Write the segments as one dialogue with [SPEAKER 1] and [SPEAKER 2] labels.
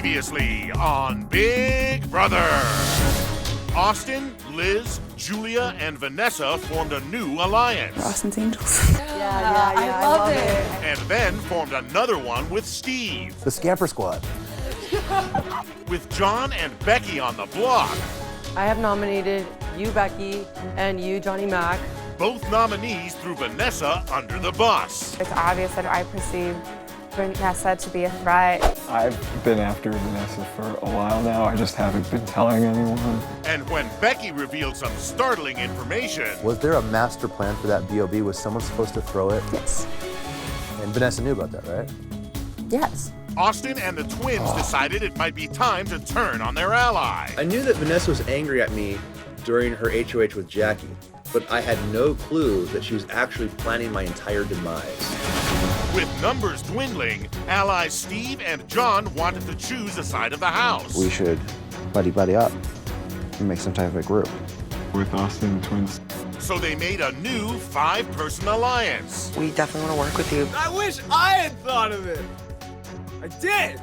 [SPEAKER 1] Previously on Big Brother. Austin, Liz, Julia, and Vanessa formed a new alliance.
[SPEAKER 2] Austin's Angels.
[SPEAKER 3] Yeah, I love it.
[SPEAKER 1] And then formed another one with Steve.
[SPEAKER 4] The Scamper Squad.
[SPEAKER 1] With John and Becky on the block.
[SPEAKER 3] I have nominated you, Becky, and you, Johnny Mac.
[SPEAKER 1] Both nominees threw Vanessa under the bus.
[SPEAKER 2] It's obvious that I perceive Vanessa to be a threat.
[SPEAKER 5] I've been after Vanessa for a while now. I just haven't been telling anyone.
[SPEAKER 1] And when Becky revealed some startling information.
[SPEAKER 4] Was there a master plan for that B.O.B.? Was someone supposed to throw it?
[SPEAKER 2] Yes.
[SPEAKER 4] And Vanessa knew about that, right?
[SPEAKER 2] Yes.
[SPEAKER 1] Austin and the twins decided it might be time to turn on their ally.
[SPEAKER 6] I knew that Vanessa was angry at me during her HOH with Jackie, but I had no clue that she was actually planning my entire demise.
[SPEAKER 1] With numbers dwindling, allies Steve and John wanted to choose a side of the house.
[SPEAKER 7] We should buddy up and make some type of a group.
[SPEAKER 5] With Austin twins.
[SPEAKER 1] So they made a new 5-person alliance.
[SPEAKER 3] We definitely want to work with you.
[SPEAKER 8] I wish I had thought of it. I did.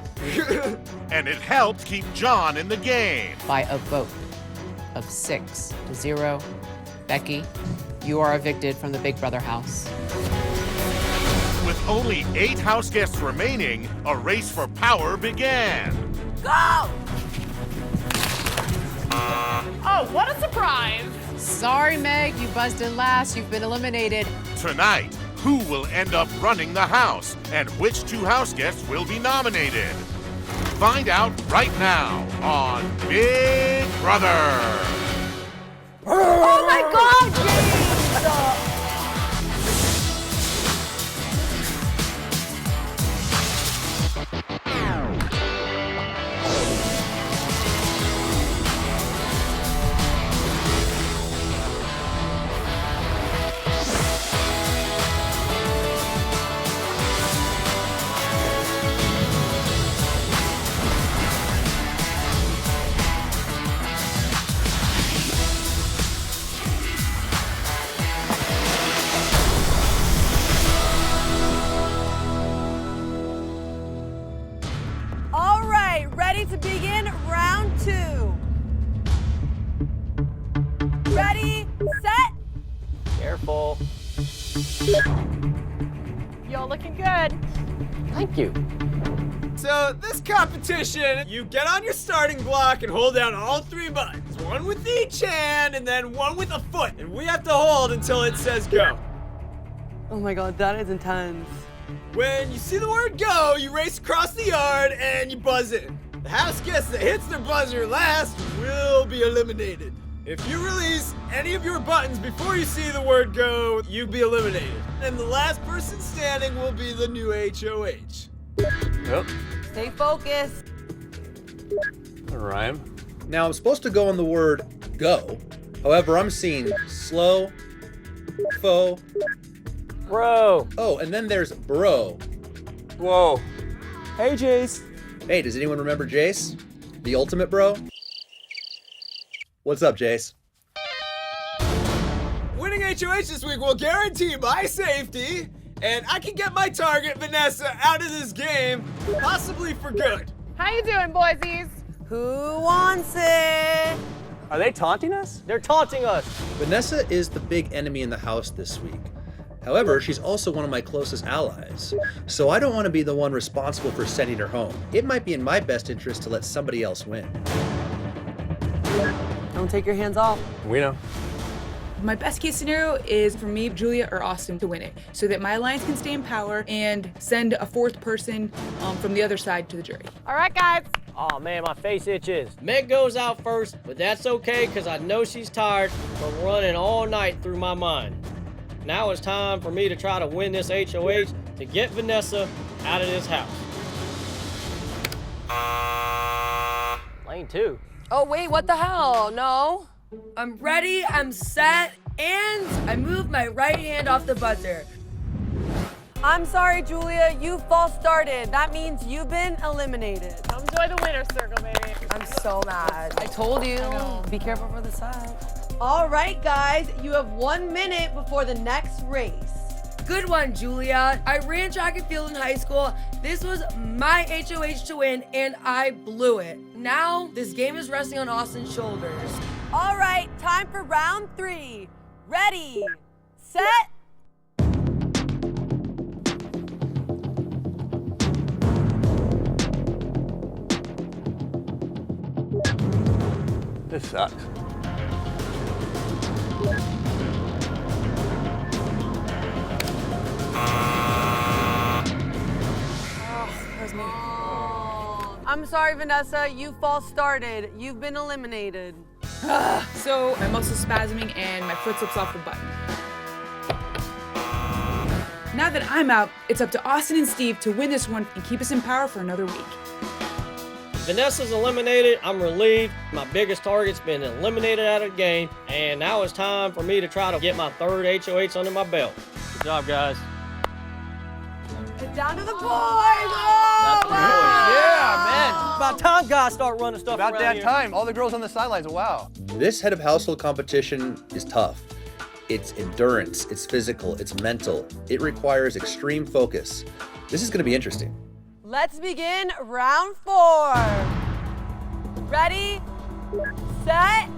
[SPEAKER 1] And it helped keep John in the game.
[SPEAKER 9] By a vote of 6-0, Becky, you are evicted from the Big Brother house.
[SPEAKER 1] With only 8 house guests remaining, a race for power began.
[SPEAKER 3] Go!
[SPEAKER 10] Oh, what a surprise!
[SPEAKER 9] Sorry, Meg, you buzzed in last. You've been eliminated.
[SPEAKER 1] Tonight, who will end up running the house and which 2 house guests will be nominated? Find out right now on Big Brother.
[SPEAKER 3] Oh my God, James! All right, ready to begin round 2. Ready, set.
[SPEAKER 8] Careful.
[SPEAKER 10] You're looking good.
[SPEAKER 8] Thank you. So this competition, you get on your starting block and hold down all 3 buttons. One with each hand and then one with a foot. And we have to hold until it says go.
[SPEAKER 3] Oh my God, that is intense.
[SPEAKER 8] When you see the word go, you race across the yard and you buzz in. The house guest that hits their buzzer last will be eliminated. If you release any of your buttons before you see the word go, you'll be eliminated. And the last person standing will be the new HOH.
[SPEAKER 5] Yep.
[SPEAKER 3] Stay focused.
[SPEAKER 5] Rhyme.
[SPEAKER 6] Now, I'm supposed to go on the word go. However, I'm seeing slow, fo.
[SPEAKER 8] Bro.
[SPEAKER 6] Oh, and then there's bro.
[SPEAKER 8] Whoa. Hey, Jace.
[SPEAKER 6] Hey, does anyone remember Jace? The ultimate bro? What's up, Jace?
[SPEAKER 8] Winning HOH this week will guarantee my safety, and I can get my target, Vanessa, out of this game, possibly for good.
[SPEAKER 10] How you doing, boysies?
[SPEAKER 3] Who wants it?
[SPEAKER 8] Are they taunting us? They're taunting us.
[SPEAKER 6] Vanessa is the big enemy in the house this week. However, she's also one of my closest allies, so I don't want to be the one responsible for sending her home. It might be in my best interest to let somebody else win.
[SPEAKER 3] Don't take your hands off.
[SPEAKER 5] We know.
[SPEAKER 2] My best case scenario is for me, Julia, or Austin to win it, so that my alliance can stay in power and send a 4th person from the other side to the jury.
[SPEAKER 10] All right, guys.
[SPEAKER 8] Oh man, my face itches.
[SPEAKER 11] Meg goes out first, but that's okay because I know she's tired from running all night through my mind. Now it's time for me to try to win this HOH to get Vanessa out of this house. Lane 2.
[SPEAKER 3] Oh wait, what the hell? No. I'm ready, I'm set, and I move my right hand off the buzzer. I'm sorry, Julia, you false started. That means you've been eliminated.
[SPEAKER 10] Enjoy the winner's circle, baby.
[SPEAKER 3] I'm so mad. I told you.
[SPEAKER 10] know.
[SPEAKER 3] Be careful for the side. All right, guys, you have 1 minute before the next race. Good one, Julia. I ran track and field in high school. This was my HOH to win, and I blew it. Now, this game is resting on Austin's shoulders. All right, time for round 3. Ready, set.
[SPEAKER 12] This sucks.
[SPEAKER 3] I'm sorry, Vanessa. You false started. You've been eliminated.
[SPEAKER 2] So my muscles spasming and my foot slips off the button. Now that I'm out, it's up to Austin and Steve to win this one and keep us in power for another week.
[SPEAKER 11] Vanessa's eliminated. I'm relieved. My biggest target's been eliminated out of the game, and now it's time for me to try to get my 3rd HOH under my belt. Good job, guys.
[SPEAKER 3] It's down to the boys.
[SPEAKER 11] That's the boys.
[SPEAKER 12] Yeah, man.
[SPEAKER 11] About time guys start running stuff
[SPEAKER 12] About
[SPEAKER 11] around
[SPEAKER 12] that
[SPEAKER 11] here.
[SPEAKER 12] time. All the girls on the sidelines. Wow.
[SPEAKER 6] This head of household competition is tough. It's endurance, it's physical, it's mental. It requires extreme focus. This is going to be interesting.
[SPEAKER 3] Let's begin round 4. Ready, set.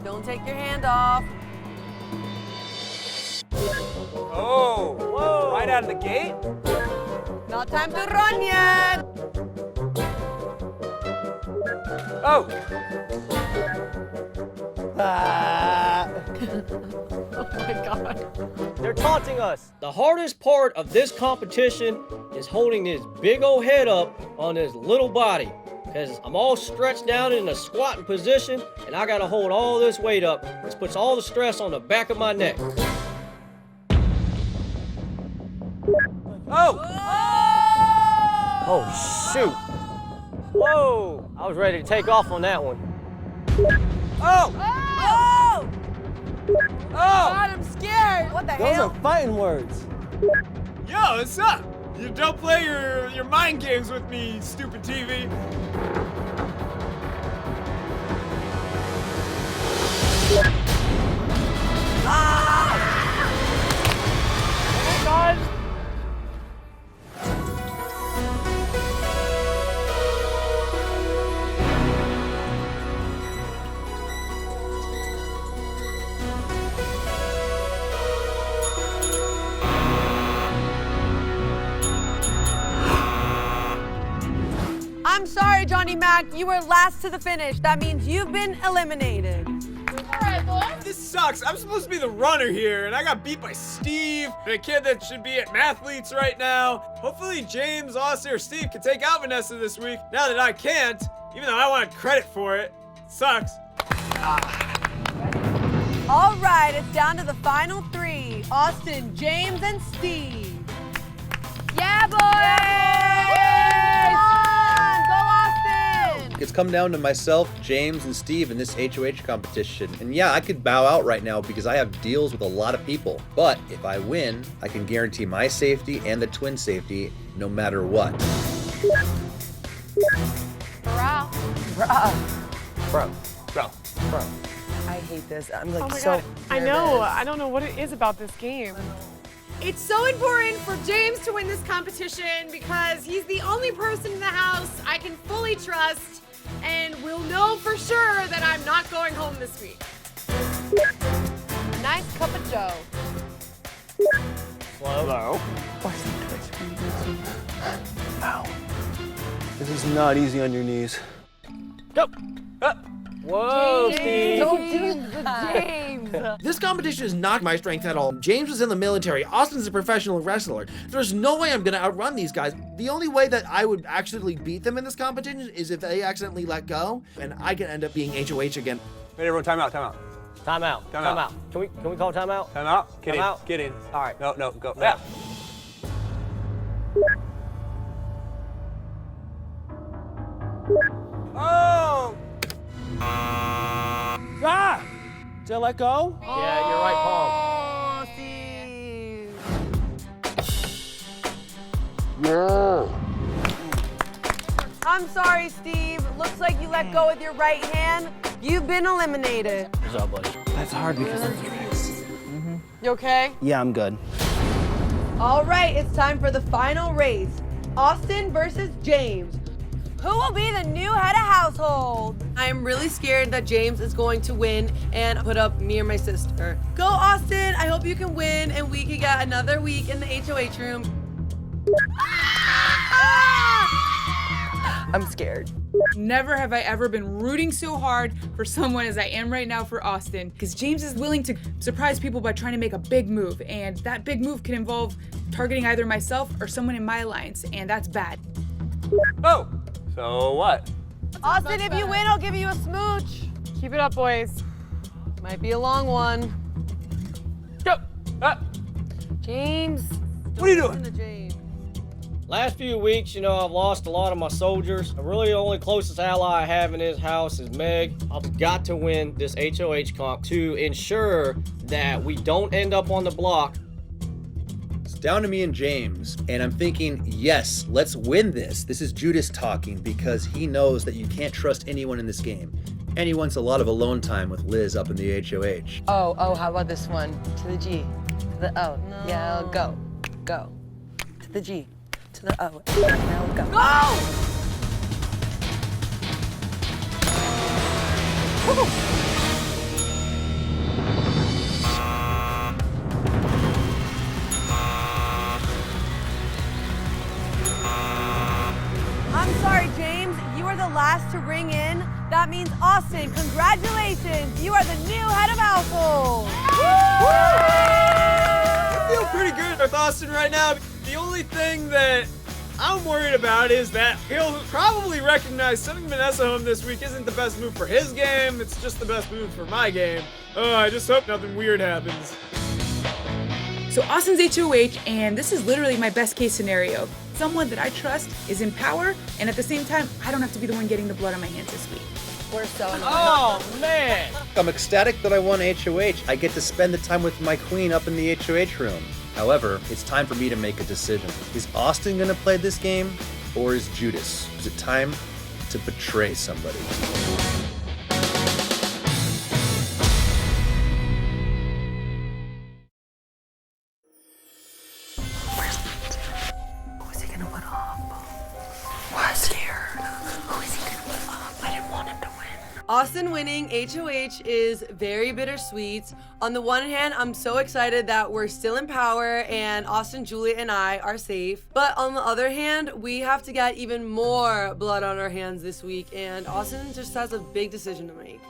[SPEAKER 3] Don't take your hand off.
[SPEAKER 12] Oh, whoa. Right out of the gate?
[SPEAKER 3] Not time to run yet.
[SPEAKER 12] Oh.
[SPEAKER 3] Oh my God.
[SPEAKER 11] They're taunting us. The hardest part of this competition is holding this big old head up on this little body. Because I'm all stretched down in a squatting position, and I gotta hold all this weight up, which puts all the stress on the back of my neck.
[SPEAKER 12] Oh.
[SPEAKER 11] Oh, shoot. Whoa. I was ready to take off on that one.
[SPEAKER 12] Oh.
[SPEAKER 3] Oh!
[SPEAKER 12] Oh.
[SPEAKER 3] God, I'm scared. What the hell?
[SPEAKER 11] Those are fighting words.
[SPEAKER 8] Yo, what's up? You don't play your mind games with me, stupid TV.
[SPEAKER 10] Oh God.
[SPEAKER 3] I'm sorry, Johnny Mac. You were last to the finish. That means you've been eliminated.
[SPEAKER 10] All right, boys.
[SPEAKER 8] This sucks. I'm supposed to be the runner here, and I got beat by Steve, the kid that should be at Mathletes right now. Hopefully James, Austin, or Steve can take out Vanessa this week. Now that I can't, even though I want credit for it. Sucks.
[SPEAKER 3] All right, it's down to the final 3. Austin, James, and Steve.
[SPEAKER 10] Yeah, boys.
[SPEAKER 3] Go, Austin.
[SPEAKER 6] It's come down to myself, James, and Steve in this HOH competition. And yeah, I could bow out right now because I have deals with a lot of people. But if I win, I can guarantee my safety and the twin safety no matter what.
[SPEAKER 10] Hurrah.
[SPEAKER 12] Bro.
[SPEAKER 3] I hate this. I'm
[SPEAKER 10] Oh
[SPEAKER 3] like
[SPEAKER 10] my
[SPEAKER 3] so
[SPEAKER 10] God. I know. I don't know what it is about this game.
[SPEAKER 13] It's so important for James to win this competition because he's the only person in the house I can fully trust and will know for sure that I'm not going home this week.
[SPEAKER 10] Nice cup of joe.
[SPEAKER 11] Slow.
[SPEAKER 12] Ow. This is not easy on your knees.
[SPEAKER 11] Go. Whoa, Steve.
[SPEAKER 3] Don't do the James.
[SPEAKER 14] This competition is not my strength at all. James was in the military. Austin's a professional wrestler. There's no way I'm gonna outrun these guys. The only way that I would actually beat them in this competition is if they accidentally let go, and I can end up being HOH again.
[SPEAKER 12] Hey, everyone, time out.
[SPEAKER 11] Time out. Can we call time out?
[SPEAKER 12] Time out. Get
[SPEAKER 11] Time
[SPEAKER 12] in.
[SPEAKER 11] out.
[SPEAKER 12] Get in.
[SPEAKER 11] All right.
[SPEAKER 12] No, go.
[SPEAKER 11] Yeah.
[SPEAKER 12] Oh!
[SPEAKER 14] Ah! Did I let go?
[SPEAKER 11] Yeah, you're right, Paul.
[SPEAKER 3] Oh, Steve. I'm sorry, Steve. Looks like you let go with your right hand. You've been eliminated.
[SPEAKER 11] What's up, buddy?
[SPEAKER 7] That's hard because of the tricks.
[SPEAKER 3] You okay?
[SPEAKER 7] Yeah, I'm good.
[SPEAKER 3] All right, it's time for the final race. Austin versus James. Who will be the new head of household? I am really scared that James is going to win and put up me or my sister. Go, Austin. I hope you can win and we can get another week in the HOH room. I'm scared.
[SPEAKER 2] Never have I ever been rooting so hard for someone as I am right now for Austin, because James is willing to surprise people by trying to make a big move, and that big move can involve targeting either myself or someone in my alliance, and that's bad.
[SPEAKER 12] Oh, so what?
[SPEAKER 3] Austin, if you win, I'll give you a smooch.
[SPEAKER 10] Keep it up, boys.
[SPEAKER 3] Might be a long one.
[SPEAKER 12] Go.
[SPEAKER 3] James.
[SPEAKER 12] What are you doing?
[SPEAKER 3] Listen to James.
[SPEAKER 11] Last few weeks, I've lost a lot of my soldiers. Really, the only closest ally I have in his house is Meg. I've got to win this HOH comp to ensure that we don't end up on the block.
[SPEAKER 6] It's down to me and James, and I'm thinking, yes, let's win this. This is Judas talking because he knows that you can't trust anyone in this game. And he wants a lot of alone time with Liz up in the HOH.
[SPEAKER 3] Oh, how about this one? To the G, to the O. No. Yeah, go. To the G, to the O. Now go. Go! I'm sorry, James. You are the last to ring in. That means Austin, congratulations. You are the new head of household.
[SPEAKER 8] I feel pretty good with Austin right now. The only thing that I'm worried about is that he'll probably recognize sending Vanessa home this week isn't the best move for his game. It's just the best move for my game. I just hope nothing weird happens.
[SPEAKER 2] So Austin's HOH, and this is literally my best case scenario. Someone that I trust is in power, and at the same time, I don't have to be the one getting the blood on my hands this week.
[SPEAKER 3] We're so annoyed.
[SPEAKER 11] Oh, man.
[SPEAKER 6] I'm ecstatic that I won HOH. I get to spend the time with my queen up in the HOH room. However, it's time for me to make a decision. Is Austin gonna play this game, or is Judas? Is it time to betray somebody?
[SPEAKER 3] Who is he gonna put up? We're scared. Who is he gonna put up? I didn't want him to win. Austin winning HOH is very bittersweet. On the one hand, I'm so excited that we're still in power and Austin, Julia, and I are safe. But on the other hand, we have to get even more blood on our hands this week, and Austin just has a big decision to make.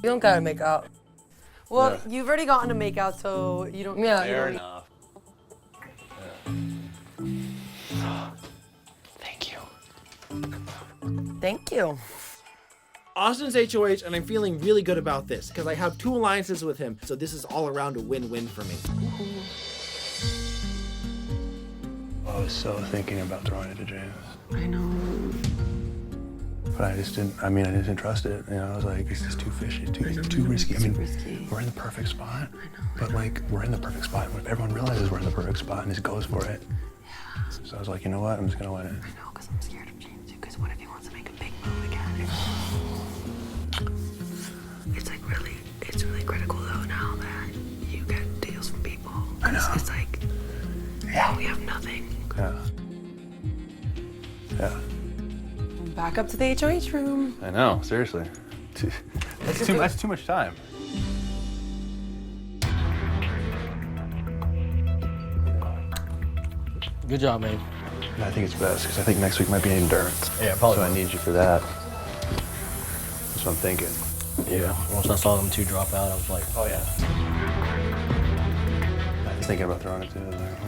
[SPEAKER 3] You don't gotta make out. Well,
[SPEAKER 12] Yeah.
[SPEAKER 3] you've already gotten to make out, so you don't. Yeah.
[SPEAKER 12] Fair
[SPEAKER 3] you don't-
[SPEAKER 12] enough.
[SPEAKER 14] Thank you.
[SPEAKER 3] Thank you.
[SPEAKER 14] Austin's HOH, and I'm feeling really good about this because I have 2 alliances with him, so this is all around a win-win for me.
[SPEAKER 15] I was so thinking about throwing it to James.
[SPEAKER 3] I know.
[SPEAKER 15] But I just didn't trust it. I was like, it's just too fishy, too risky. I mean, we're in the perfect spot. But like, we're in the perfect spot. If everyone realizes we're in the perfect spot and just goes for it. Yeah. So I was like, you know what? I'm just gonna win it.
[SPEAKER 3] I know, because I'm scared of James, because what if he wants to make a big move again? It's really critical though now that you get deals from people.
[SPEAKER 15] I know.
[SPEAKER 3] It's like, we have nothing.
[SPEAKER 15] Yeah. Yeah.
[SPEAKER 3] Back up to the HOH room.
[SPEAKER 15] I know, seriously. That's too much time.
[SPEAKER 11] Good job, man.
[SPEAKER 15] And I think it's best, because I think next week might be endurance.
[SPEAKER 11] Yeah, probably.
[SPEAKER 15] So I need you for that. That's what I'm thinking.
[SPEAKER 11] Yeah, once I saw them 2 drop out, I was like,
[SPEAKER 15] oh yeah. I was thinking about throwing it too. I was like,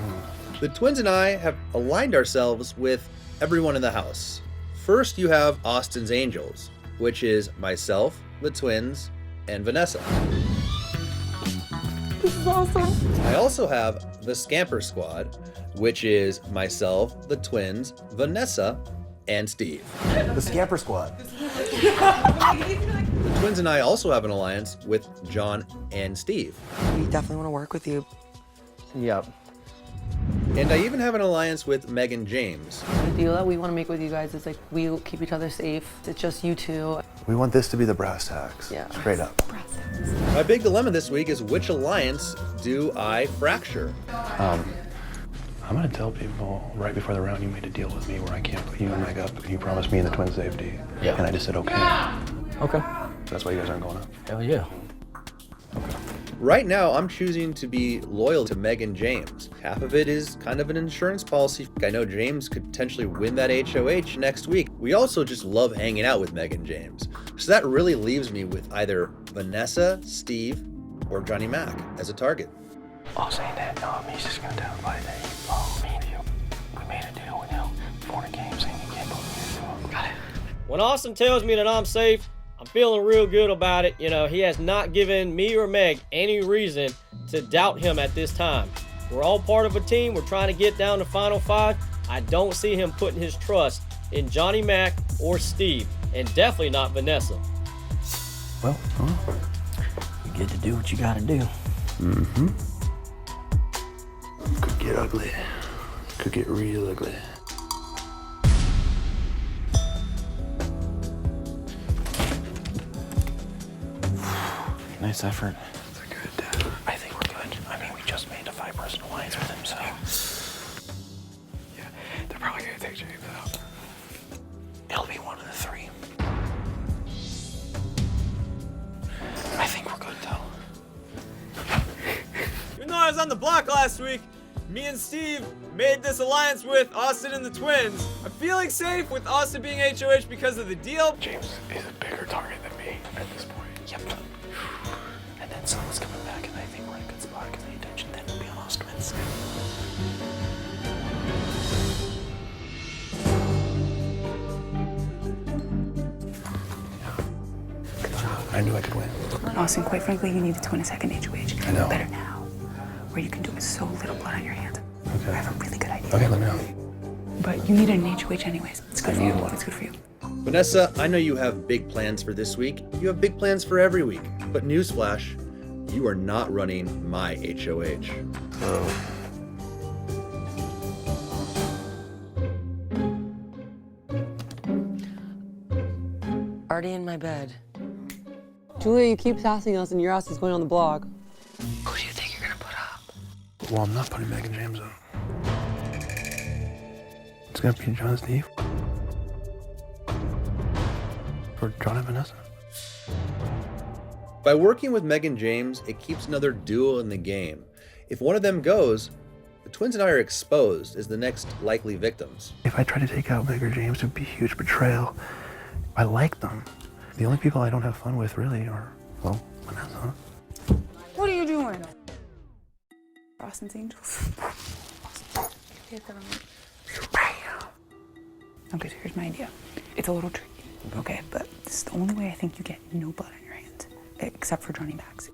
[SPEAKER 6] The twins and I have aligned ourselves with everyone in the house. First, you have Austin's Angels, which is myself, the twins, and Vanessa.
[SPEAKER 3] This is awesome.
[SPEAKER 6] I also have the Scamper Squad, which is myself, the twins, Vanessa, and Steve.
[SPEAKER 4] The Scamper Squad.
[SPEAKER 6] The twins and I also have an alliance with John and Steve.
[SPEAKER 3] We definitely want to work with you.
[SPEAKER 4] Yep.
[SPEAKER 6] And I even have an alliance with Meg and James.
[SPEAKER 3] The deal that we want to make with you guys is like we'll keep each other safe. It's just you two.
[SPEAKER 15] We want this to be the brass tacks.
[SPEAKER 3] Yeah.
[SPEAKER 15] Straight up.
[SPEAKER 6] My big dilemma this week is which alliance do I fracture?
[SPEAKER 15] I'm gonna tell people right before the round you made a deal with me where I can't put you and Meg up, and you promised me and the twins safety.
[SPEAKER 11] Yeah.
[SPEAKER 15] And I just said okay.
[SPEAKER 11] Okay.
[SPEAKER 15] That's why you guys aren't going up.
[SPEAKER 11] Hell yeah.
[SPEAKER 6] Right now, I'm choosing to be loyal to Meg and James. Half of it is kind of an insurance policy. I know James could potentially win that HOH next week. We also just love hanging out with Meg and James. So that really leaves me with either Vanessa, Steve, or Johnny Mac as a target.
[SPEAKER 15] I'll say that he's just gonna tell everybody that me and you, we made a deal with him before the game saying you can't put me. Got it.
[SPEAKER 11] When Austin tells me that I'm safe, I'm feeling real good about it. You know, he has not given me or Meg any reason to doubt him at this time. We're all part of a team. We're trying to get down to Final 5. I don't see him putting his trust in Johnny Mac or Steve, and definitely not Vanessa.
[SPEAKER 16] Well, you get to do what you gotta do.
[SPEAKER 15] Mm-hmm. Could get ugly. Could get real ugly.
[SPEAKER 16] Nice effort.
[SPEAKER 15] It's a good. I think we're good. I mean, we just made a 5-person alliance with him, so. Yeah, they're probably gonna take James out. It'll be one of the three. I think we're good, though.
[SPEAKER 8] Even though I was on the block last week, me and Steve made this alliance with Austin and the twins. I'm feeling safe with Austin being HOH because of the deal.
[SPEAKER 15] James is a bigger target than me at this point.
[SPEAKER 16] Yep. And then someone's coming back, and I think we're in a good spot because the attention then will be on us twins.
[SPEAKER 15] Good job. I knew I could win.
[SPEAKER 2] Austin, quite frankly, you need to win a second HOH.
[SPEAKER 15] I know.
[SPEAKER 2] Better now, where you can do with so little blood on your hands.
[SPEAKER 15] Okay.
[SPEAKER 2] I have a really good idea.
[SPEAKER 15] Okay, let me know.
[SPEAKER 2] But you need an HOH anyways. It's good for you. It's good for you.
[SPEAKER 6] Vanessa, I know you have big plans for this week. You have big plans for every week. But newsflash, you are not running my HOH.
[SPEAKER 15] Oh.
[SPEAKER 3] Already in my bed. Julia, you keep passing us and your ass is going on the blog.
[SPEAKER 16] Who do you think you're gonna put up?
[SPEAKER 15] Well, I'm not putting Meg and James up. It's gonna be John and Steve. Or John and Vanessa.
[SPEAKER 6] By working with Meg and James, it keeps another duo in the game. If one of them goes, the twins and I are exposed as the next likely victims.
[SPEAKER 15] If I try to take out Meg or James, it would be a huge betrayal. I like them. The only people I don't have fun with really are, well, Vanessa.
[SPEAKER 2] What are you doing? Austin's Angels. Hit the wrong one. Okay, so here's my idea. It's a little tricky, okay? But this is the only way I think you get no blood on your hands, except for Johnny Mac's.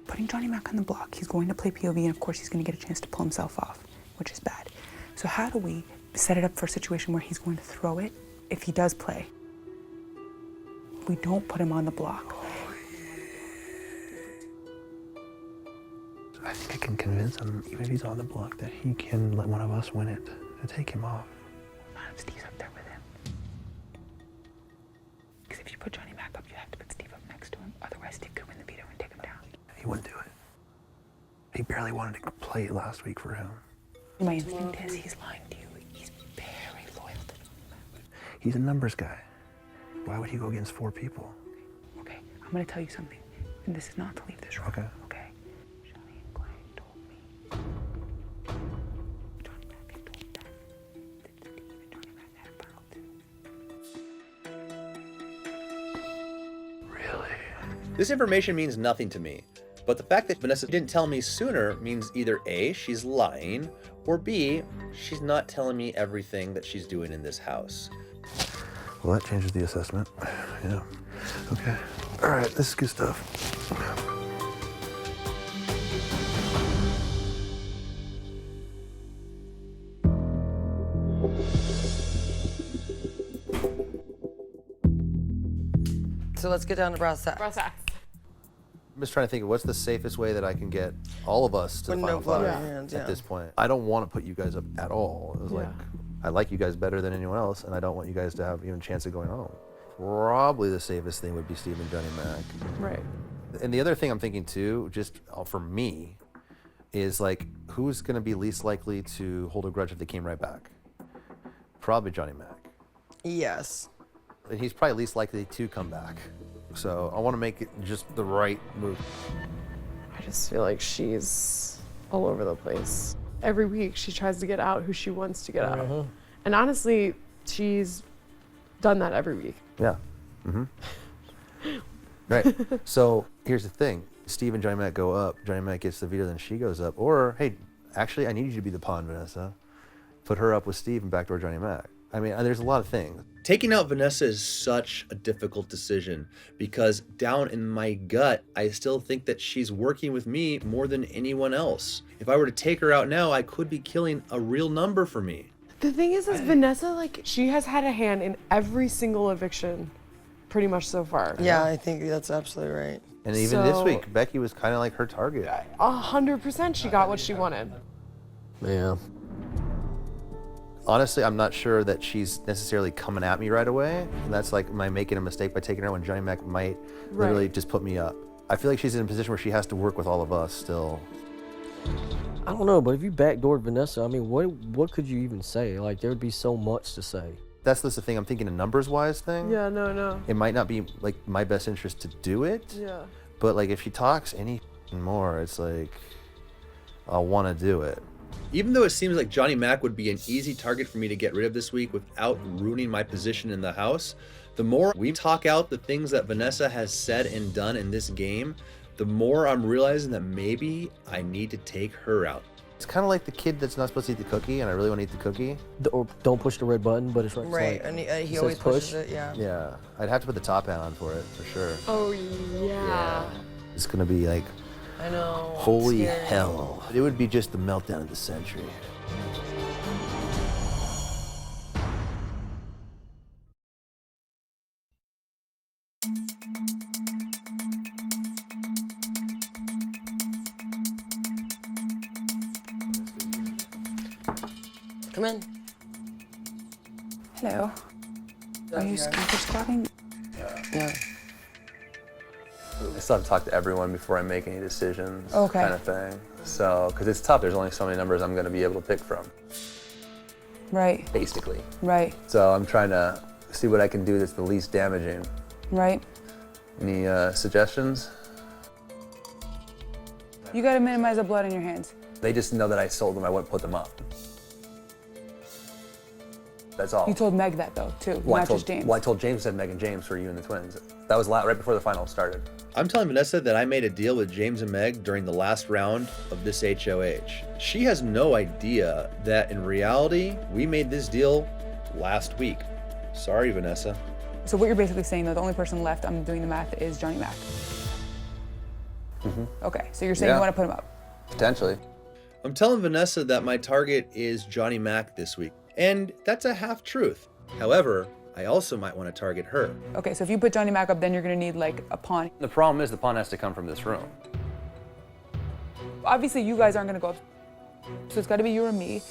[SPEAKER 2] Putting Johnny Mac on the block, he's going to play POV, and of course he's going to get a chance to pull himself off, which is bad. So how do we set it up for a situation where he's going to throw it if he does play? We don't put him on the block.
[SPEAKER 15] I think I can convince him, even if he's on the block, that he can let one of us win it to take him off.
[SPEAKER 2] Not if Steve's up there with him. Because if you put Johnny Mac up, you have to put Steve up next to him. Otherwise, Steve could win the veto and take him down.
[SPEAKER 15] He wouldn't do it. He barely wanted to play last week for him.
[SPEAKER 2] My instinct is he's lying to you. He's very loyal to Johnny Mac.
[SPEAKER 15] He's a numbers guy. Why would he go against 4 people?
[SPEAKER 2] Okay, I'm going to tell you something. And this is not to leave this room.
[SPEAKER 15] Okay.
[SPEAKER 2] Okay. Shelly and Clay told me Johnny Mac had told them that Steve and Johnny Mac had a battle too.
[SPEAKER 15] Really?
[SPEAKER 6] This information means nothing to me, but the fact that Vanessa didn't tell me sooner means either A, she's lying, or B, she's not telling me everything that she's doing in this house.
[SPEAKER 15] Well, that changes the assessment. Yeah. Okay. All right, this is good stuff.
[SPEAKER 3] So let's get down to brass tacks.
[SPEAKER 10] Brass tacks.
[SPEAKER 4] I'm just trying to think of what's the safest way that I can get all of us to the final five at this point. I don't want to put you guys up at all. It was like, I like you guys better than anyone else, and I don't want you guys to have even a chance of going home. Probably the safest thing would be Steve and Johnny Mac.
[SPEAKER 2] Right.
[SPEAKER 4] And the other thing I'm thinking too, just for me, is like, who's going to be least likely to hold a grudge if they came right back? Probably Johnny Mac.
[SPEAKER 3] Yes.
[SPEAKER 4] And he's probably least likely to come back. So I want to make it just the right move.
[SPEAKER 10] I just feel like she's all over the place. Every week she tries to get out who she wants to get out. And honestly, she's done that every week.
[SPEAKER 4] Yeah. Right. So here's the thing. Steve and Johnny Mac go up. Johnny Mac gets the veto, then she goes up. Or, hey, actually, I need you to be the pawn, Vanessa. Put her up with Steve and backdoor Johnny Mac. I mean, there's a lot of things.
[SPEAKER 6] Taking out Vanessa is such a difficult decision because down in my gut, I still think that she's working with me more than anyone else. If I were to take her out now, I could be killing a real number for me.
[SPEAKER 10] The thing is Vanessa, like, she has had a hand in every single eviction pretty much so far.
[SPEAKER 3] Yeah, I think that's absolutely right.
[SPEAKER 4] And even this week, Becky was kind of like her target.
[SPEAKER 10] 100% she got what she wanted.
[SPEAKER 4] Yeah. Honestly, I'm not sure that she's necessarily coming at me right away. And that's like my making a mistake by taking her when Johnny Mac might literally just put me up. I feel like she's in a position where she has to work with all of us still.
[SPEAKER 11] I don't know, but if you backdoored Vanessa, I mean, what could you even say? Like, there would be so much to say.
[SPEAKER 4] That's the thing. I'm thinking a numbers-wise thing.
[SPEAKER 10] Yeah, no.
[SPEAKER 4] It might not be like my best interest to do it.
[SPEAKER 10] Yeah.
[SPEAKER 4] But like if she talks any more, it's like I'll want to do it.
[SPEAKER 6] Even though it seems like Johnny Mac would be an easy target for me to get rid of this week without ruining my position in the house, the more we talk out the things that Vanessa has said and done in this game, the more I'm realizing that maybe I need to take her out.
[SPEAKER 4] It's kind of like the kid that's not supposed to eat the cookie, and I really want to eat the cookie.
[SPEAKER 11] Or don't push the red button, but it's right.
[SPEAKER 3] Right, and he always pushes it, yeah.
[SPEAKER 4] Yeah, I'd have to put the top hat on for it, for sure.
[SPEAKER 10] Oh, yeah.
[SPEAKER 4] It's gonna be like,
[SPEAKER 3] I know.
[SPEAKER 4] holy hell. It would be just the meltdown of the century.
[SPEAKER 3] Come in.
[SPEAKER 2] Hello. Are you skeeter squatting?
[SPEAKER 3] Yeah.
[SPEAKER 4] I still have to talk to everyone before I make any decisions,
[SPEAKER 2] Okay.
[SPEAKER 4] kind of thing. So, because it's tough, there's only so many numbers I'm gonna be able to pick from,
[SPEAKER 2] Right,
[SPEAKER 4] basically.
[SPEAKER 2] right,
[SPEAKER 4] So I'm trying to see what I can do that's the least damaging.
[SPEAKER 2] right.
[SPEAKER 4] Any suggestions?
[SPEAKER 2] You gotta minimize the blood on your hands.
[SPEAKER 4] They just know that I sold them, I wouldn't put them up. That's all.
[SPEAKER 2] You told Meg that though, too,
[SPEAKER 4] Well,
[SPEAKER 2] not just James.
[SPEAKER 4] Well, I told James and Meg and James for you and the twins. That was right before the final started.
[SPEAKER 6] I'm telling Vanessa that I made a deal with James and Meg during the last round of this HOH. She has no idea that in reality, we made this deal last week. Sorry, Vanessa.
[SPEAKER 2] So what you're basically saying though, the only person left, I'm doing the math, is Johnny Mac. Okay, so you're saying you want to put him up.
[SPEAKER 4] Potentially.
[SPEAKER 6] I'm telling Vanessa that my target is Johnny Mac this week. And that's a half truth. However, I also might want to target her.
[SPEAKER 2] Okay, so if you put Johnny Mac up, then you're gonna need like a pawn.
[SPEAKER 4] The problem is the pawn has to come from this room.
[SPEAKER 2] Obviously you guys aren't gonna go up, so it's gotta be you or me.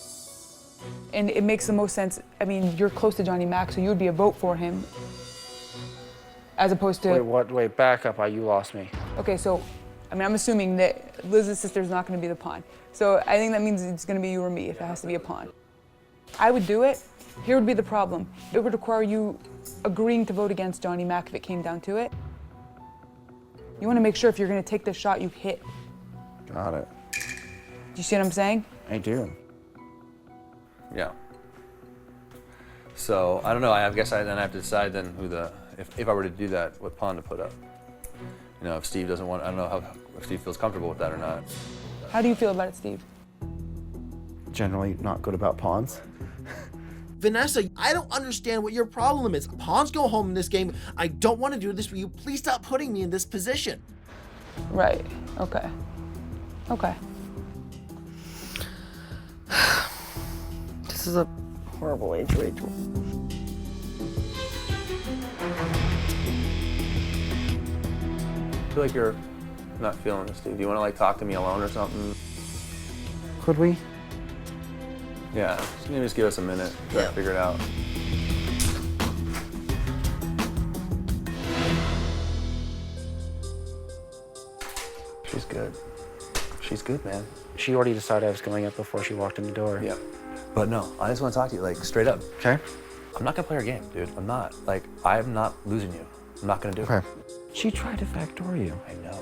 [SPEAKER 2] And it makes the most sense, I mean, you're close to Johnny Mac, so you would be a vote for him. As opposed to...
[SPEAKER 17] Wait, back up, you lost me.
[SPEAKER 2] Okay, so, I mean, I'm assuming that Liz's sister's not gonna be the pawn. So I think that means it's gonna be you or me if it has to be a pawn. I would do it. Here would be the problem. It would require you agreeing to vote against Johnny Mac if it came down to it. You wanna make sure if you're gonna take this shot, you hit.
[SPEAKER 17] Got it.
[SPEAKER 2] Do you see what I'm saying?
[SPEAKER 17] I do.
[SPEAKER 4] Yeah. So, I don't know, I guess I then have to decide then who if I were to do that, what pawn to put up. You know, if Steve doesn't want, I don't know if Steve feels comfortable with that or not.
[SPEAKER 2] How do you feel about it, Steve?
[SPEAKER 12] Generally not good about pawns.
[SPEAKER 14] Vanessa, I don't understand what your problem is. Pawns go home in this game. I don't want to do this for you. Please stop putting me in this position.
[SPEAKER 2] Right, okay. Okay.
[SPEAKER 3] This is a horrible HOH.
[SPEAKER 4] I feel like you're not feeling this, dude. Do you want to like talk to me alone or something?
[SPEAKER 7] Could we?
[SPEAKER 4] Yeah, just give us a minute to figure it out. She's good. She's good, man.
[SPEAKER 17] She already decided I was going up before she walked in the door.
[SPEAKER 4] Yeah. But no, I just want to talk to you, like, straight up.
[SPEAKER 7] Okay.
[SPEAKER 4] I'm not gonna play her game, dude. I'm not. Like, I'm not losing you. I'm not gonna do it.
[SPEAKER 17] She tried to backdoor you.
[SPEAKER 4] I know.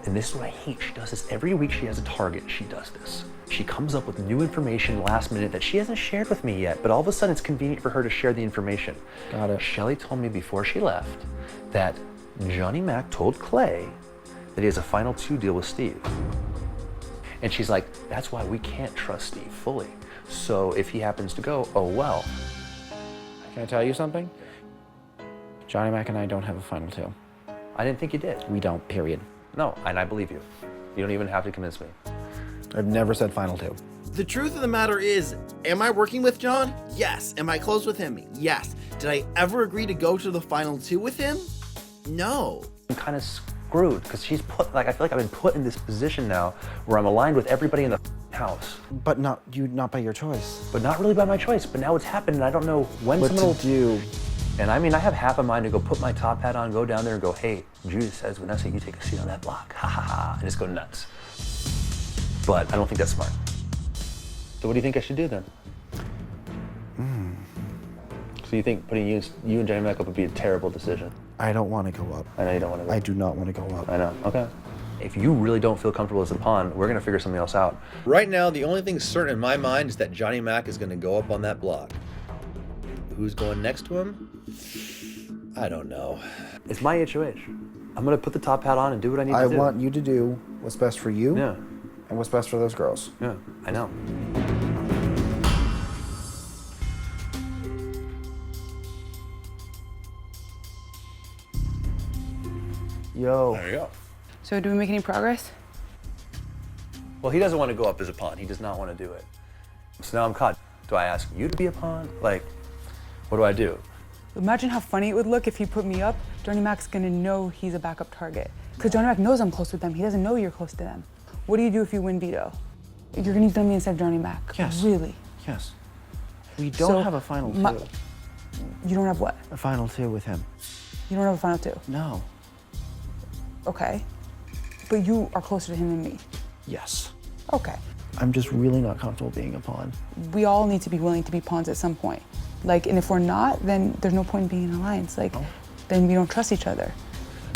[SPEAKER 4] And this is what I hate. She does this every week. She has a target. She does this. She comes up with new information last minute that she hasn't shared with me yet, but all of a sudden it's convenient for her to share the information.
[SPEAKER 17] Got it.
[SPEAKER 4] Shelly told me before she left that Johnny Mac told Clay that he has a final 2 deal with Steve. And she's like, that's why we can't trust Steve fully. So if he happens to go, oh well.
[SPEAKER 17] Can I tell you something? Johnny Mac and I don't have a final 2.
[SPEAKER 4] I didn't think you did.
[SPEAKER 17] We don't, period.
[SPEAKER 4] No, and I believe you. You don't even have to convince me.
[SPEAKER 7] I've never said final 2.
[SPEAKER 14] The truth of the matter is, am I working with John? Yes. Am I close with him? Yes. Did I ever agree to go to the final 2 with him? No.
[SPEAKER 4] I'm kind of screwed because she's put, like, I feel like I've been put in this position now where I'm aligned with everybody in the house.
[SPEAKER 7] But not by your choice.
[SPEAKER 4] But not really by my choice. But now it's happened and I don't know when
[SPEAKER 7] what
[SPEAKER 4] someone will
[SPEAKER 7] do.
[SPEAKER 4] And I mean, I have half a mind to go put my top hat on, go down there and go, hey, Judy says, Vanessa, you take a seat on that block. Ha ha ha. And just go nuts. But I don't think that's smart. So what do you think I should do then? So you think putting you and Johnny Mac up would be a terrible decision?
[SPEAKER 7] I don't want to go up.
[SPEAKER 4] I know you don't want to go up.
[SPEAKER 7] I do not want to go up.
[SPEAKER 4] I know. Okay. If you really don't feel comfortable as a pawn, we're going to figure something else out.
[SPEAKER 6] Right now, the only thing certain in my mind is that Johnny Mac is going to go up on that block. Who's going next to him? I don't know.
[SPEAKER 4] It's my HOH. I'm going to put the top hat on and do what I need to do.
[SPEAKER 7] I want you to do what's best for you.
[SPEAKER 4] Yeah.
[SPEAKER 7] And what's best for those girls.
[SPEAKER 4] Yeah, I know.
[SPEAKER 7] Yo.
[SPEAKER 4] There you go.
[SPEAKER 2] So do we make any progress?
[SPEAKER 4] Well, he doesn't want to go up as a pawn. He does not want to do it. So now I'm caught. Do I ask you to be a pawn? Like, what do I do?
[SPEAKER 2] Imagine how funny it would look if he put me up. Johnny Mac's gonna know he's a backup target. Because Johnny Mac knows I'm close with them. He doesn't know you're close to them. What do you do if you win veto? You're gonna dump me instead of Johnny Mac.
[SPEAKER 7] Yes.
[SPEAKER 2] Really?
[SPEAKER 7] Yes. We don't have a final 2.
[SPEAKER 2] You don't have what?
[SPEAKER 7] A final 2 with him.
[SPEAKER 2] You don't have a final 2?
[SPEAKER 7] No.
[SPEAKER 2] Okay. But you are closer to him than me.
[SPEAKER 7] Yes.
[SPEAKER 2] Okay.
[SPEAKER 7] I'm just really not comfortable being a pawn.
[SPEAKER 2] We all need to be willing to be pawns at some point. Like, and if we're not, then there's no point in being in an alliance. Like, then we don't trust each other.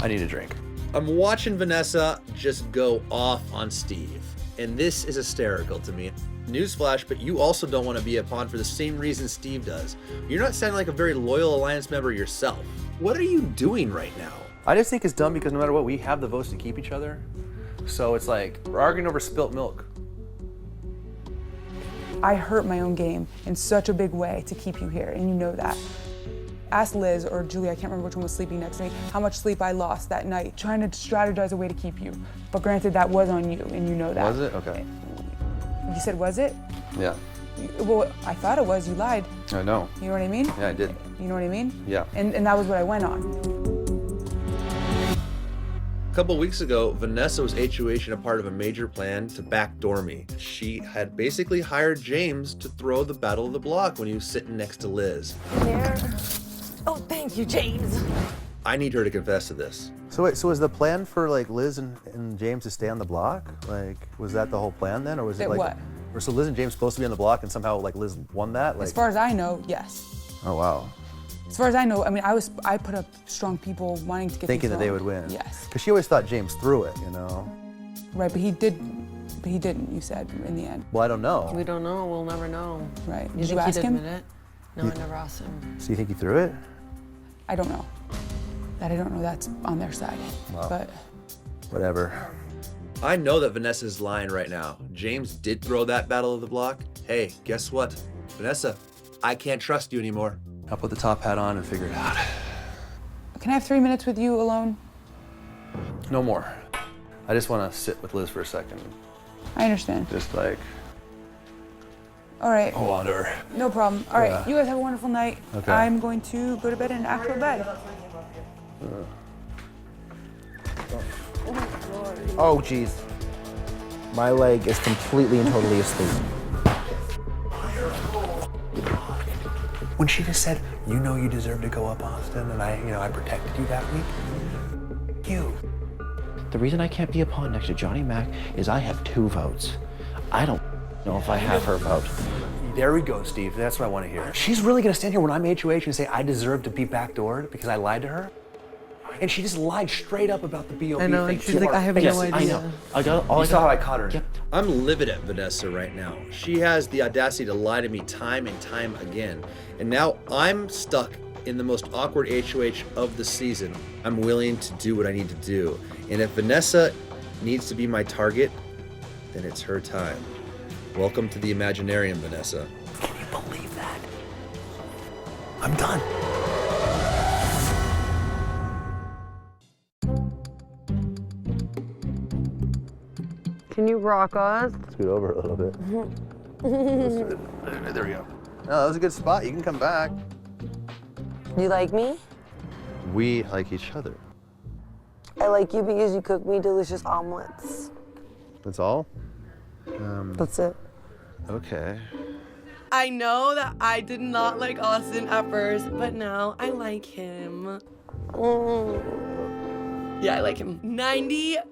[SPEAKER 4] I need a drink.
[SPEAKER 6] I'm watching Vanessa just go off on Steve, and this is hysterical to me. Newsflash, but you also don't want to be a pawn for the same reason Steve does. You're not sounding like a very loyal alliance member yourself. What are you doing right now?
[SPEAKER 4] I just think it's dumb because no matter what, we have the votes to keep each other. So it's like, we're arguing over spilt milk.
[SPEAKER 2] I hurt my own game in such a big way to keep you here, and you know that. Ask Liz or Julie, I can't remember which one was sleeping next to me, how much sleep I lost that night trying to strategize a way to keep you. But granted, that was on you, and you know that.
[SPEAKER 4] Was it? Okay.
[SPEAKER 2] You said, was it?
[SPEAKER 4] Yeah.
[SPEAKER 2] Well, I thought it was. You lied.
[SPEAKER 4] I know.
[SPEAKER 2] You know what I mean?
[SPEAKER 4] Yeah, I did.
[SPEAKER 2] You know what I mean?
[SPEAKER 4] Yeah.
[SPEAKER 2] And that was what I went on.
[SPEAKER 6] A couple weeks ago, Vanessa was HOH and a part of a major plan to backdoor me. She had basically hired James to throw the battle of the block when he was sitting next to Liz.
[SPEAKER 3] There. Oh, thank you, James.
[SPEAKER 6] I need her to confess to this.
[SPEAKER 4] So wait, so was the plan for like Liz and James to stay on the block? Like, was that the whole plan then? Or was it like,
[SPEAKER 2] what?
[SPEAKER 4] Or so Liz and James supposed to be on the block and somehow like Liz won that? Like,
[SPEAKER 2] As far as I know, yes.
[SPEAKER 4] oh wow.
[SPEAKER 2] As far as I know, I mean, I put up strong people wanting to get
[SPEAKER 4] Thinking
[SPEAKER 2] things
[SPEAKER 4] that they
[SPEAKER 2] going.
[SPEAKER 4] would win.
[SPEAKER 2] Yes.
[SPEAKER 4] Because she always thought James threw it, you know?
[SPEAKER 2] Right, but he didn't, you said, in the end.
[SPEAKER 4] Well, I don't know.
[SPEAKER 3] We don't know. We'll never know.
[SPEAKER 2] Right.
[SPEAKER 3] You
[SPEAKER 2] Did
[SPEAKER 3] think
[SPEAKER 2] you ask
[SPEAKER 3] he'd
[SPEAKER 2] him?
[SPEAKER 3] admit it? No, I never asked him.
[SPEAKER 4] So you think he threw it?
[SPEAKER 2] I don't know. That I don't know, that's on their side.
[SPEAKER 4] Wow.
[SPEAKER 2] But
[SPEAKER 4] whatever.
[SPEAKER 6] I know that Vanessa's lying right now. James did throw that battle of the block. Hey, guess what? Vanessa, I can't trust you anymore.
[SPEAKER 4] I'll put the top hat on and figure it out.
[SPEAKER 2] Can I have 3 minutes with you alone?
[SPEAKER 4] No more. I just want to sit with Liz for a second.
[SPEAKER 2] I understand.
[SPEAKER 4] Just like,
[SPEAKER 2] All right.
[SPEAKER 4] hold on to her.
[SPEAKER 2] No problem. All right,
[SPEAKER 4] Yeah.
[SPEAKER 2] you guys have a wonderful night.
[SPEAKER 4] Okay.
[SPEAKER 2] I'm going to go to bed in an actual bed.
[SPEAKER 17] Oh, jeez. My leg is completely and totally asleep.
[SPEAKER 15] When she just said, you know you deserve to go up, Austin, and I protected you that week. You.
[SPEAKER 17] The reason I can't be a pawn next to Johnny Mac is I have 2 votes. I don't know if I have her vote.
[SPEAKER 15] There we go, Steve. That's what I want to hear. She's really going to stand here when I'm HOH and say I deserve to be backdoored because I lied to her? And she just lied straight up about the BOB
[SPEAKER 3] I know,
[SPEAKER 15] thing.
[SPEAKER 3] and she's like, I have no idea.
[SPEAKER 17] I know.
[SPEAKER 15] You saw how I caught her.
[SPEAKER 17] Yep.
[SPEAKER 6] I'm livid at Vanessa right now. She has the audacity to lie to me time and time again. And now I'm stuck in the most awkward HOH of the season. I'm willing to do what I need to do. And if Vanessa needs to be my target, then it's her time. Welcome to the Imaginarium, Vanessa.
[SPEAKER 15] Can you believe that? I'm done.
[SPEAKER 3] Can you rock us?
[SPEAKER 4] Scoot over a little bit. There we go. No, that was a good spot. You can come back.
[SPEAKER 3] You like me?
[SPEAKER 4] We like each other.
[SPEAKER 3] I like you because you cook me delicious omelets.
[SPEAKER 4] That's all?
[SPEAKER 3] That's it.
[SPEAKER 4] Okay.
[SPEAKER 3] I know that I did not like Austin at first, but now I like him. Yeah, I like him. 93%.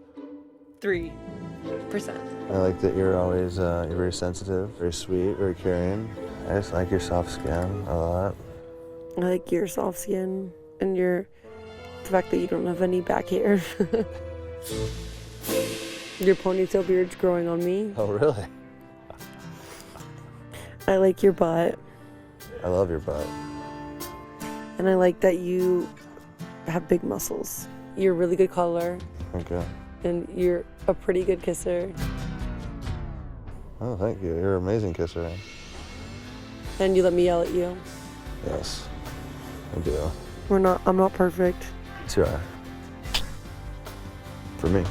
[SPEAKER 4] I like that you're always you're very sensitive, very sweet, very caring. I just like your soft skin a lot.
[SPEAKER 3] I like your soft skin and the fact that you don't have any back hair. Your ponytail beard's growing on me.
[SPEAKER 4] Oh, really?
[SPEAKER 3] I like your butt.
[SPEAKER 4] I love your butt.
[SPEAKER 3] And I like that you have big muscles. You're a really good color.
[SPEAKER 4] Okay.
[SPEAKER 3] And you're a pretty good kisser.
[SPEAKER 4] Oh, thank you. You're an amazing kisser.
[SPEAKER 3] And you let me yell at you.
[SPEAKER 4] Yes, I do.
[SPEAKER 3] I'm not perfect.
[SPEAKER 4] It's you are. For me.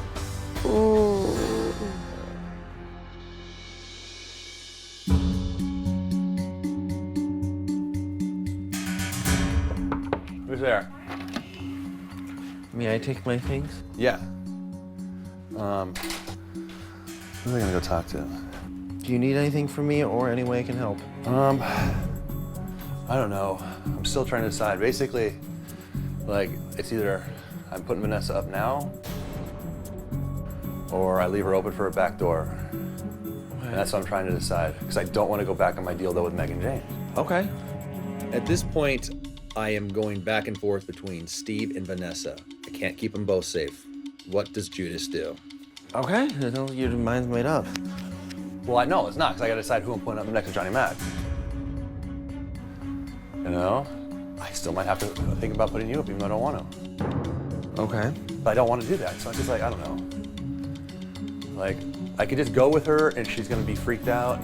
[SPEAKER 4] Who's there?
[SPEAKER 17] May I take my things?
[SPEAKER 4] Yeah. Who am I gonna go talk to?
[SPEAKER 17] Do you need anything from me or any way I can help?
[SPEAKER 4] I don't know. I'm still trying to decide. Basically, like, it's either I'm putting Vanessa up now or I leave her open for a back door. And that's what I'm trying to decide. Because I don't want to go back on my deal though with Meg and James.
[SPEAKER 17] Okay.
[SPEAKER 6] At this point, I am going back and forth between Steve and Vanessa. I can't keep them both safe. What does Judas do?
[SPEAKER 17] Okay, your mind's made up.
[SPEAKER 4] Well, I know it's not, because I gotta decide who I'm putting up next to Johnny Mac. You know? I still might have to think about putting you up even though I don't want to.
[SPEAKER 17] Okay.
[SPEAKER 4] But I don't want to do that, so I'm just like, I don't know. Like, I could just go with her and she's gonna be freaked out.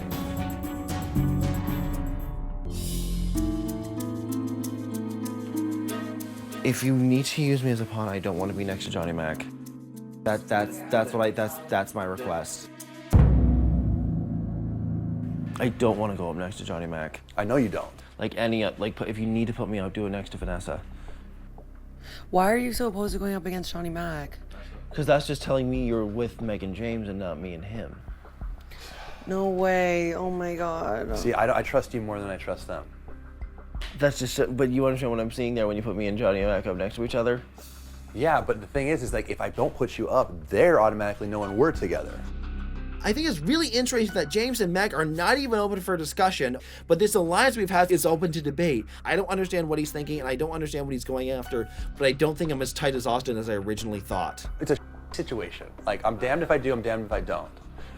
[SPEAKER 17] If you need to use me as a pawn, I don't want to be next to Johnny Mac. That's my request. I don't want to go up next to Johnny Mac.
[SPEAKER 4] I know you don't.
[SPEAKER 17] If you need to put me up, do it next to Vanessa.
[SPEAKER 3] Why are you so opposed to going up against Johnny Mac?
[SPEAKER 17] Because that's just telling me you're with Meg and James and not me and him.
[SPEAKER 3] No way. Oh my God.
[SPEAKER 4] See, I trust you more than I trust them.
[SPEAKER 17] That's just, but you understand what I'm seeing there when you put me and Johnny Mac up next to each other?
[SPEAKER 4] Yeah, but the thing is like, if I don't put you up, they're automatically knowing we're together.
[SPEAKER 14] I think it's really interesting that James and Meg are not even open for discussion, but this alliance we've had is open to debate. I don't understand what he's thinking, and I don't understand what he's going after, but I don't think I'm as tight as Austin as I originally thought.
[SPEAKER 4] It's a situation. Like, I'm damned if I do, I'm damned if I don't.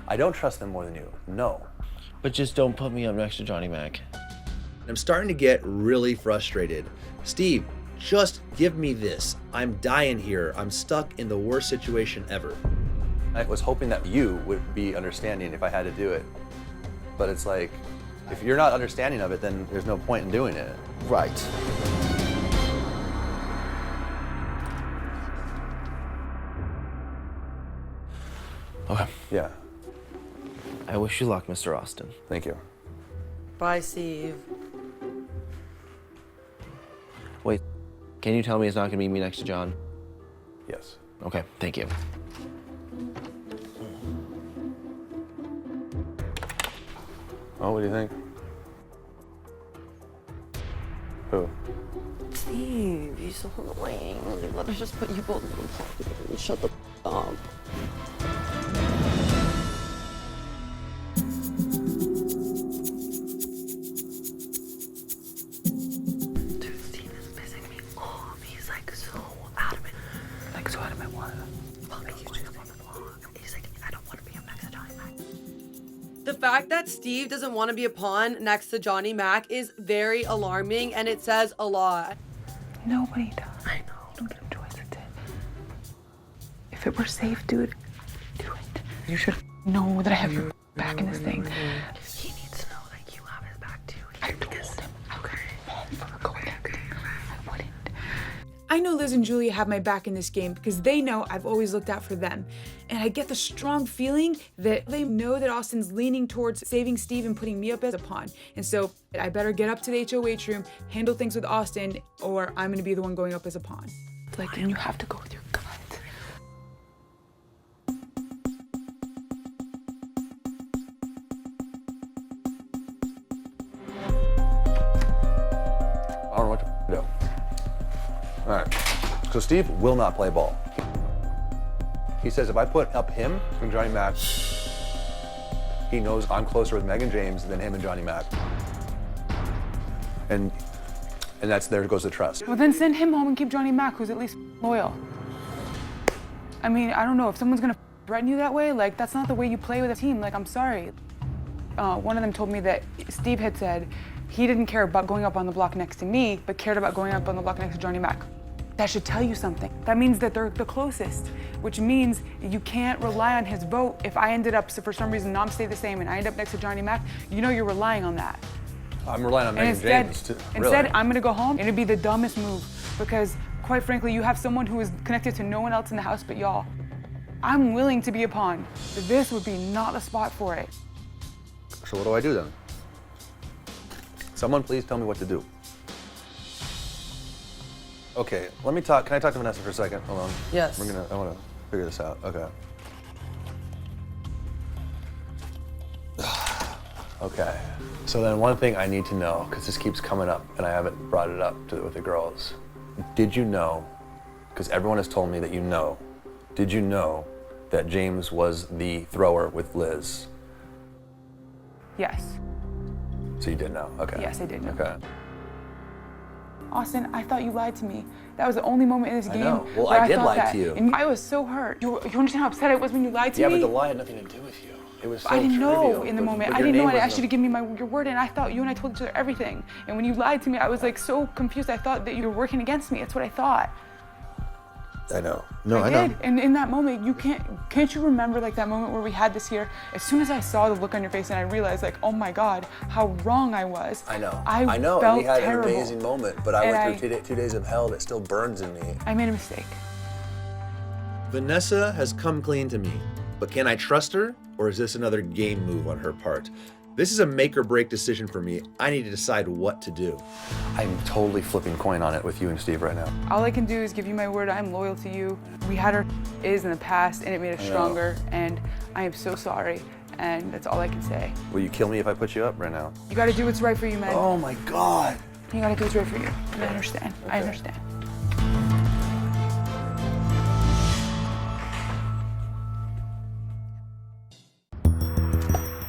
[SPEAKER 4] I don't trust them more than you, no.
[SPEAKER 17] But just don't put me up next to Johnny Mac.
[SPEAKER 6] I'm starting to get really frustrated. Steve, just give me this. I'm dying here. I'm stuck in the worst situation ever.
[SPEAKER 4] I was hoping that you would be understanding if I had to do it. But it's like, if you're not understanding of it, then there's no point in doing it.
[SPEAKER 17] Right. Okay.
[SPEAKER 4] Yeah.
[SPEAKER 17] I wish you luck, Mr. Austin.
[SPEAKER 4] Thank you.
[SPEAKER 3] Bye, Steve.
[SPEAKER 17] Wait, can you tell me it's not gonna be me next to John?
[SPEAKER 4] Yes.
[SPEAKER 17] Okay, thank you.
[SPEAKER 15] Well, what do you think? Who?
[SPEAKER 3] Steve, you're so annoying. Let us just put you both in. Shut the up. The fact that Steve doesn't want to be a pawn next to Johnny Mac is very alarming, and it says a lot.
[SPEAKER 10] Nobody does. I know. You don't get a choice. That's it. If it were safe, dude, do it. You should know that I have your back in this thing.
[SPEAKER 3] He needs to know that you have his back too.
[SPEAKER 10] I told him I would fall for a connect. I wouldn't.
[SPEAKER 2] I know Liz and Julia have my back in this game because they know I've always looked out for them. And I get the strong feeling that they know that Austin's leaning towards saving Steve and putting me up as a pawn. And so I better get up to the HOH room, handle things with Austin, or I'm gonna be the one going up as a pawn.
[SPEAKER 10] Like, and you have to go with your gut.
[SPEAKER 4] I don't know what to do. All right. So Steve will not play ball. He says if I put up him and Johnny Mac, he knows I'm closer with Meg and James than him and Johnny Mac. And there goes the trust.
[SPEAKER 10] Well, then send him home and keep Johnny Mac, who's at least loyal. I mean, I don't know, if someone's gonna threaten you that way, like, that's not the way you play with a team. Like, I'm sorry. One of them told me that Steve had said he didn't care about going up on the block next to me, but cared about going up on the block next to Johnny Mac. That should tell you something. That means that they're the closest, which means you can't rely on his vote. If I ended up, so for some reason, Nom stayed the same and I end up next to Johnny Mac, you know you're relying on that.
[SPEAKER 4] I'm relying on Meg and James too.
[SPEAKER 10] Instead, I'm gonna go home and it'd be the dumbest move because, quite frankly, you have someone who is connected to no one else in the house but y'all. I'm willing to be a pawn, but this would be not the spot for it.
[SPEAKER 4] So what do I do then? Someone please tell me what to do. Okay, let me talk. Can I talk to Vanessa for a second? Hold on.
[SPEAKER 3] Yes.
[SPEAKER 4] I want to figure this out. Okay. Okay. So then one thing I need to know, because this keeps coming up and I haven't brought it up with the girls. Did you know, because everyone has told me that you know, did you know that James was the thrower with Liz?
[SPEAKER 10] Yes.
[SPEAKER 4] So you did know? Okay.
[SPEAKER 10] Yes, I did know.
[SPEAKER 4] Okay.
[SPEAKER 10] Austin, I thought you lied to me. That was the only moment in this game.
[SPEAKER 4] I know. Well,
[SPEAKER 10] where
[SPEAKER 4] I did
[SPEAKER 10] thought
[SPEAKER 4] lie
[SPEAKER 10] that.
[SPEAKER 4] to you.
[SPEAKER 10] And I was so hurt. You understand how upset I was when you lied to me?
[SPEAKER 4] Yeah, but the lie had nothing to do with you. It was so
[SPEAKER 10] I didn't know
[SPEAKER 4] trivial,
[SPEAKER 10] in the moment.
[SPEAKER 4] but
[SPEAKER 10] I
[SPEAKER 4] your
[SPEAKER 10] didn't know.
[SPEAKER 4] name
[SPEAKER 10] I asked you to
[SPEAKER 4] wasn't
[SPEAKER 10] give me your word, and I thought you and I told each other everything. And when you lied to me, I was like so confused. I thought that you were working against me. That's what I thought.
[SPEAKER 4] I know. No,
[SPEAKER 10] I
[SPEAKER 4] know.
[SPEAKER 10] did. And in that moment, you can't you remember like that moment where we had this here? As soon as I saw the look on your face and I realized like, oh my God, how wrong I was.
[SPEAKER 4] I know.
[SPEAKER 10] I
[SPEAKER 4] know.
[SPEAKER 10] felt
[SPEAKER 4] And we had
[SPEAKER 10] terrible.
[SPEAKER 4] an amazing moment, but I went through 2 days of hell that still burns in me.
[SPEAKER 10] I made a mistake.
[SPEAKER 6] Vanessa has come clean to me, but can I trust her, or is this another game move on her part? This is a make or break decision for me. I need to decide what to do.
[SPEAKER 4] I'm totally flipping coin on it with you and Steve right now.
[SPEAKER 10] All I can do is give you my word. I'm loyal to you. We had our is in the past, and it made us stronger. And I am so sorry. And that's all I can say.
[SPEAKER 4] Will you kill me if I put you up right now?
[SPEAKER 10] You got to do what's right for you, Meg.
[SPEAKER 4] Oh my God.
[SPEAKER 10] You got to do what's right for you. I understand.
[SPEAKER 4] Okay.
[SPEAKER 10] I understand.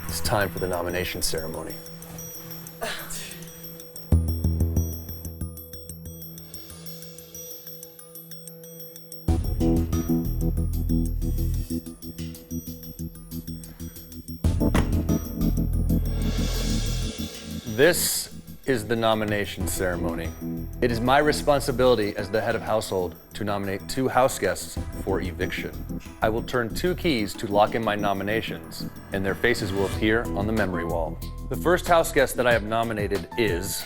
[SPEAKER 4] It's time for the nomination ceremony. This is the nomination ceremony. It is my responsibility as the head of household to nominate 2 house guests for eviction. I will turn 2 keys to lock in my nominations, and their faces will appear on the memory wall. The first house guest that I have nominated is...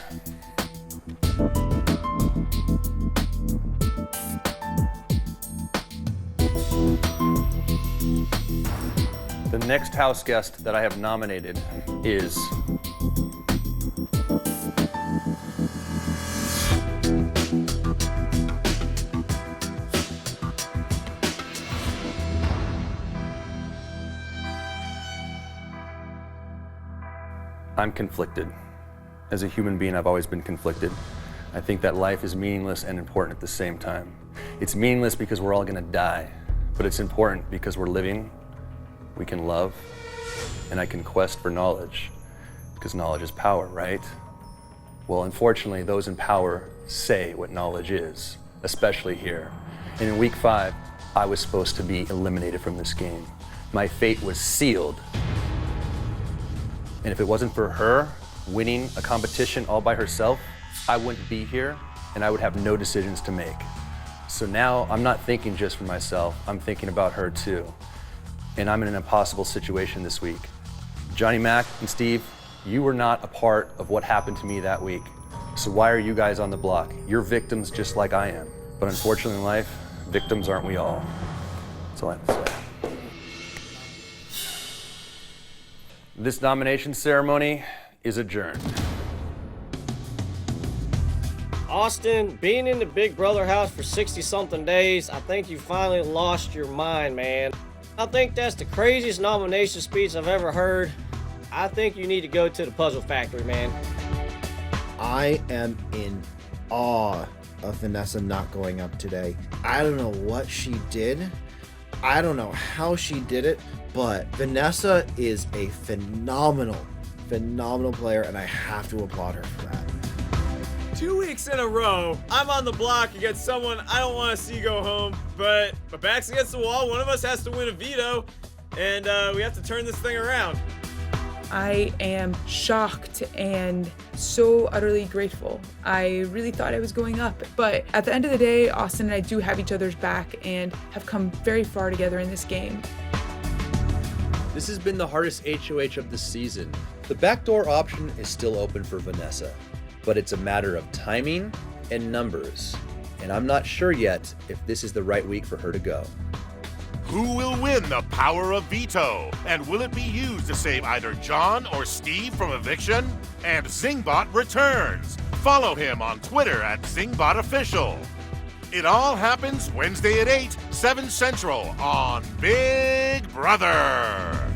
[SPEAKER 4] The next house guest that I have nominated is...
[SPEAKER 15] I'm conflicted. As a human being, I've always been conflicted. I think that life is meaningless and important at the same time. It's meaningless because we're all gonna die, but it's important because we're living, we can love, and I can quest for knowledge, because knowledge is power, right? Well, unfortunately, those in power say what knowledge is, especially here. And in week 5, I was supposed to be eliminated from this game. My fate was sealed. And if it wasn't for her winning a competition all by herself, I wouldn't be here and I would have no decisions to make. So now I'm not thinking just for myself, I'm thinking about her too. And I'm in an impossible situation this week. Johnny Mac and Steve, you were not a part of what happened to me that week. So why are you guys on the block? You're victims just like I am. But unfortunately in life, victims aren't we all. That's all I have to say. This nomination ceremony is adjourned.
[SPEAKER 11] Austin, being in the Big Brother house for 60-something days, I think you finally lost your mind, man. I think that's the craziest nomination speech I've ever heard. I think you need to go to the Puzzle Factory, man.
[SPEAKER 18] I am in awe of Vanessa not going up today. I don't know what she did. I don't know how she did it, but Vanessa is a phenomenal player, and I have to applaud her for that.
[SPEAKER 8] 2 weeks in a row, I'm on the block against someone I don't want to see go home, but my back's against the wall. One of us has to win a veto, and we have to turn this thing around.
[SPEAKER 2] I am shocked and so utterly grateful. I really thought I was going up, but at the end of the day, Austin and I do have each other's back and have come very far together in this game.
[SPEAKER 6] This has been the hardest HOH of the season. The backdoor option is still open for Vanessa, but it's a matter of timing and numbers, and I'm not sure yet if this is the right week for her to go.
[SPEAKER 1] Who will win the power of veto? And will it be used to save either John or Steve from eviction? And Zingbot returns. Follow him on Twitter at ZingbotOfficial. It all happens Wednesday at 8, 7 Central on Big Brother.